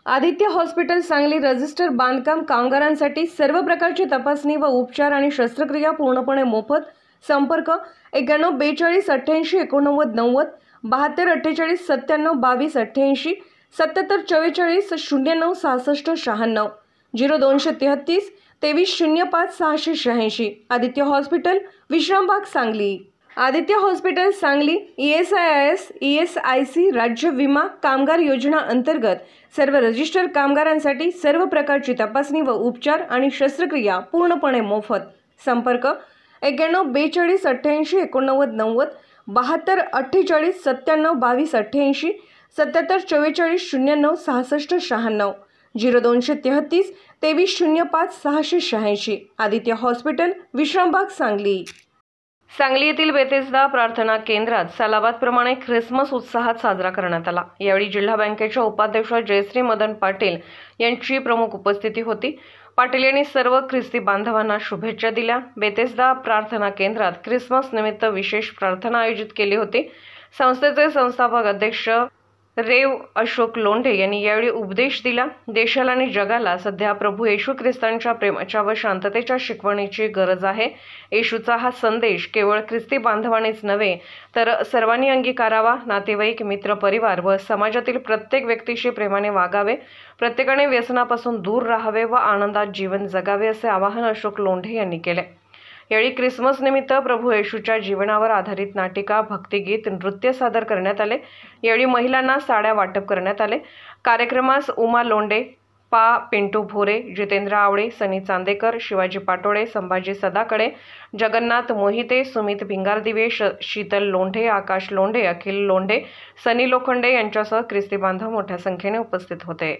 Aditya hospital Sangli register बांधकाम कामगारांसाठी सर्व प्रकारची तपासणी व उपचार आणि शस्त्रक्रिया पूर्णपणे मोफत। संपर्क 91 42 88 89 90 72 48 97 22 88 77 44 09 66 96 0233 23 05 686। Aditya hospital Vishrambag Sangli. Aditya hospital Sangli ESIS ESIC राज्य विमा कामगार योजना अंतर्गत सर्व रजिस्टर कामगारांसाठी सर्व प्रकारची तपासणी व उपचार आणि शस्त्रक्रिया पूर्णपणे मोफत। संपर्क 91 42 88 89 90 72 48 97 22 88 77 44 09 66 96 0233 23 05 686। आदित्य हॉस्पिटल विश्रामबाग सांगली। सांगली येथील बेतेस्दा प्रार्थना केंद्रात सालाबादप्रमाणे ख्रिसमस उत्साहात साजरा करण्यात आला। यावेळी जिल्हा बँकेच्या उपाध्यक्ष जयश्री मदन पाटील यांची प्रमुख उपस्थिती होती। पाटील यांनी सर्व ख्रिस्ती बांधवांना शुभेच्छा दिल्या। बेतेस्दा प्रार्थना केंद्रात ख्रिसमस निमित्त विशेष प्रार्थना आयोजित केली होती। संस्थेचे संस्थापक अध्यक्ष रेव अशोक लोंढे यांनी यावेळी उपदेश दिला। देशाला आणि जगाला सध्या प्रभू येशू ख्रिस्तांच्या प्रेमाच्या व शांततेच्या शिकवणीची गरज आहे। येशूचा हा संदेश केवळ ख्रिस्ती बांधवांनीच नव्हे तर सर्वांनी अंगीकारावा। नातेवाईक, मित्र, परिवार व समाजातील प्रत्येक व्यक्तीशी प्रेमाने वागावे, प्रत्येकाने व्यसनापासून दूर राहावे व आनंदात जीवन जगावे असे आवाहन अशोक लोंढे यांनी केले। यावेळी ख्रिसमस निमित्त प्रभू येशूच्या जीवनावर आधारित नाटिका, भक्तिगीत, नृत्य सादर करण्यात आले। यावेळी महिलांना साड्या वाटप करण्यात आले। कार्यक्रमास उमा लोंढे, पा. पिंटू भोरे, जितेंद्र आवळे, सनी चांदेकर, शिवाजी पाटोळे, संभाजी सदाकडे, जगन्नाथ मोहिते, सुमित भिंगारदिवे, शीतल लोंढे, आकाश लोंढे, अखिल लोंढे, सनी लोखंडे यांच्यासह ख्रिस्ती बांधव मोठ्या संख्येने उपस्थित होते।